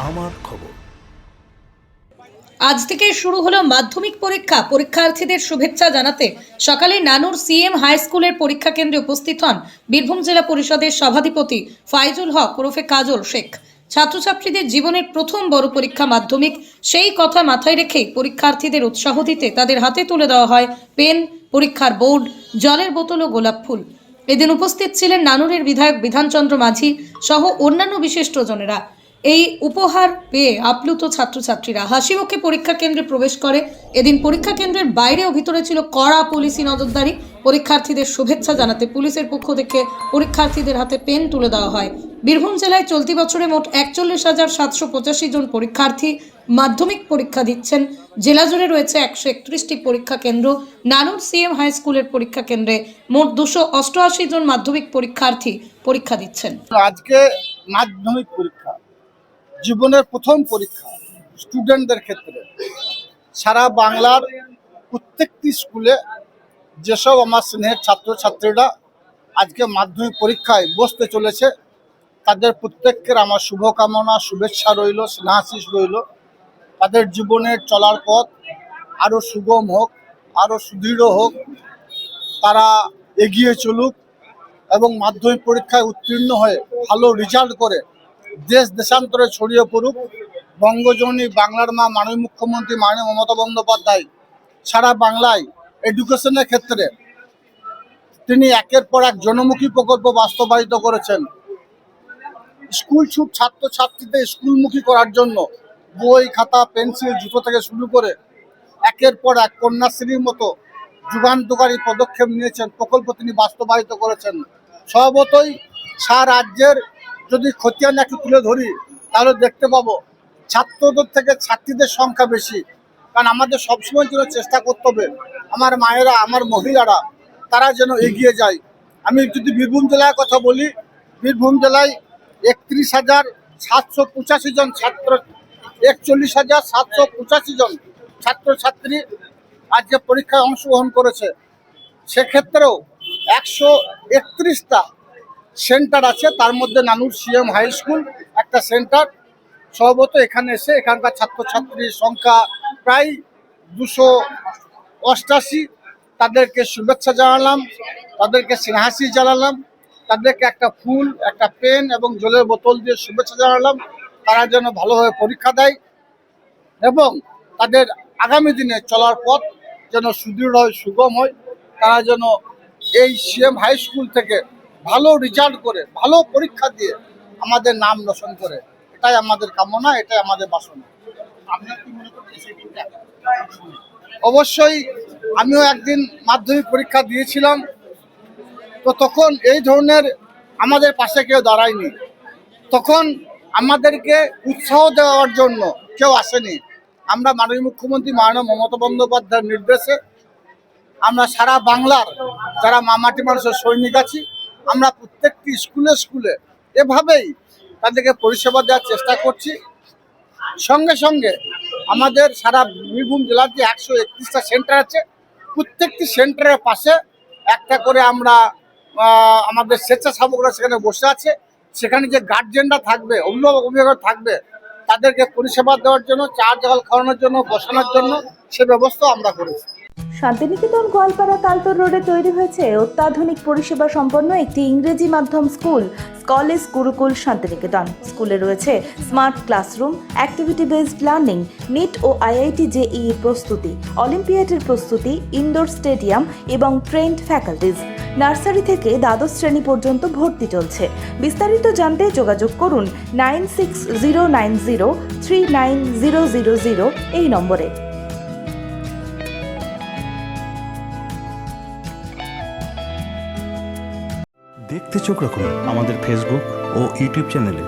আমার খবর। আজ থেকে শুরু হলো মাধ্যমিক পরীক্ষা। পরীক্ষার্থীদের শুভেচ্ছা জানাতে সকালে নানুর সিএম হাই স্কুলের পরীক্ষা কেন্দ্রে উপস্থিত হন বীরভূম জেলা পরিষদের সভাধিপতি ফাইজুল হক ওরফে কাজল শেখ। ছাত্রছাত্রীদের জীবনের প্রথম বড় পরীক্ষা মাধ্যমিক, সেই কথা মাথায় রেখে পরীক্ষার্থীদের উৎসাহ দিতে তাদের হাতে তুলে দেওয়া হয় পেন, পরীক্ষার বোর্ড, জলের বোতল ও গোলাপ ফুল। এদিন উপস্থিত ছিলেন নানুরের বিধায়ক বিধানচন্দ্র মাঝি সহ অন্যান্য বিশিষ্টজনেরা। এই উপহার পেয়ে আপ্লুত ছাত্রছাত্রীরা হাসিমুখে পরীক্ষা কেন্দ্রে প্রবেশ করে। এদিন পরীক্ষা কেন্দ্রের বাইরে ও ভিতরে ছিল কড়া পুলিশি নজরদারি। পরীক্ষার্থীদের শুভেচ্ছা জানাতে পুলিশের পক্ষ থেকে পরীক্ষার্থীদের হাতে পেন তুলে দেওয়া হয়। বীরভূম জেলায় চলতি বছরে মোট 41,785 জন পরীক্ষার্থী মাধ্যমিক পরীক্ষা দিচ্ছেন। জেলা জুড়ে রয়েছে 131টি পরীক্ষা কেন্দ্র। নানুর সিএম হাই স্কুলের পরীক্ষা কেন্দ্রে মোট 288 জন মাধ্যমিক পরীক্ষার্থী পরীক্ষা দিচ্ছেন। আজকে মাধ্যমিক পরীক্ষা, জীবনের প্রথম পরীক্ষা স্টুডেন্টদের ক্ষেত্রে। সারা বাংলার প্রত্যেকটি স্কুলে যেসব আমার স্নেহের ছাত্রছাত্রীরা আজকে মাধ্যমিক পরীক্ষায় বসতে চলেছে, তাদের প্রত্যেকের আমার শুভকামনা, শুভেচ্ছা রইল, স্নেহাশিস রইল। তাদের জীবনের চলার পথ আরও সুগম হোক, আরও সুদৃঢ় হোক, তারা এগিয়ে চলুক এবং মাধ্যমিক পরীক্ষায় উত্তীর্ণ হয়ে ভালো রেজাল্ট করে দেশ দেশান্তরে ছড়িয়ে পড়ুক। বঙ্গজননী বাংলার মা মাননীয় মুখ্যমন্ত্রী মাননীয় মমতা বন্দ্যোপাধ্যায় সারা বাংলায় এডুকেশনের ক্ষেত্রে তিনি একের পর এক জনমুখী প্রকল্প বাস্তবায়িত করেছেন। স্কুল ছুট ছাত্রছাত্রীদের স্কুলমুখী করার জন্য বই, খাতা, পেন্সিল, জুতো থেকে শুরু করে একের পর এক কন্যাশ্রীর মতো যুগান্তকারী পদক্ষেপ নিয়েছেন, প্রকল্প তিনি বাস্তবায়িত করেছেন। স্বভাবতই সারা রাজ্যের যদি খতিয়ান একটু তুলে ধরি তাহলে দেখতে পাবো ছাত্রদের থেকে ছাত্রীদের সংখ্যা বেশি। কারণ আমাদের সবসময় জন্য চেষ্টা করতে হবে আমার মায়েরা, আমার মহিলারা তারা যেন এগিয়ে যায়। আমি যদি বীরভূম জেলার কথা বলি, বীরভূম জেলায় 31,785 জন ছাত্র, 41,785 জন ছাত্রছাত্রী আজকে পরীক্ষায় অংশগ্রহণ করেছে। সেক্ষেত্রেও 131টা সেন্টার আছে, তার মধ্যে নানুর সিএম হাই স্কুল একটা সেন্টার। স্বভাবত এখানে এসে এখানকার ছাত্রছাত্রীর সংখ্যা প্রায় 288। তাদেরকে শুভেচ্ছা জানালাম, তাদেরকে স্নেহাশিস জানালাম, তাদেরকে একটা ফুল, একটা পেন এবং জলের বোতল দিয়ে শুভেচ্ছা জানালাম। তারা যেন ভালোভাবে পরীক্ষা দেয় এবং তাদের আগামী দিনে চলার পথ যেন সুদৃঢ় হয়, সুগম হয়। তারা যেন এই সিএম হাই স্কুল থেকে ভালো রেজাল্ট করে, ভালো পরীক্ষা দিয়ে আমাদের নাম রোশন করে, এটাই আমাদের কামনা, এটাই আমাদের বাসনা। অবশ্যই আমিও একদিন মাধ্যমিক পরীক্ষা দিয়েছিলাম, তো তখন এই ধরনের আমাদের পাশে কেউ দাঁড়ায়নি। তখন আমাদেরকে উৎসাহ দেওয়ার জন্য কেউ আসেনি। আমরা মাননীয় মুখ্যমন্ত্রী মাননীয় মমতা বন্দ্যোপাধ্যায়ের নির্দেশে আমরা সারা বাংলার যারা মামাটি মানুষের সৈনিক আছি, আমরা প্রত্যেকটি স্কুলে স্কুলে এভাবেই তাদেরকে পরিষেবা দেওয়ার চেষ্টা করছি। সঙ্গে সঙ্গে আমাদের সারা বীরভূম জেলার যে 131টা সেন্টার আছে, প্রত্যেকটি সেন্টারের পাশে একটা করে আমরা আমাদের স্বেচ্ছাসেবকরা সেখানে বসে আছে। সেখানে যে গার্জেনরা থাকবে, অভিভাবক থাকবে, তাদেরকে পরিষেবা দেওয়ার জন্য, চা জল খাওয়ানোর জন্য, বসানোর জন্য সে ব্যবস্থা আমরা করেছি। শান্তিনিকেতন গোয়ালপাড়া তালতর রোডে তৈরি হয়েছে অত্যাধুনিক পরিষেবা সম্পন্ন একটি ইংরেজি মাধ্যম স্কুল, কলেজ গুরুকুল শান্তিনিকেতন। স্কুলে রয়েছে smart classroom, activity based learning, NEET ও আইআইটি জেইই প্রস্তুতি, অলিম্পিয়াডের প্রস্তুতি, ইনডোর স্টেডিয়াম এবং ট্রেন্ড ফ্যাকাল্টিজ। নার্সারি থেকে দ্বাদশ শ্রেণী পর্যন্ত ভর্তি চলছে। বিস্তারিত জানতে যোগাযোগ করুন 9609039000 এই নম্বরে। দেখতে চোখ রাখুন আমাদের ফেসবুক ও ইউটিউব চ্যানেলে।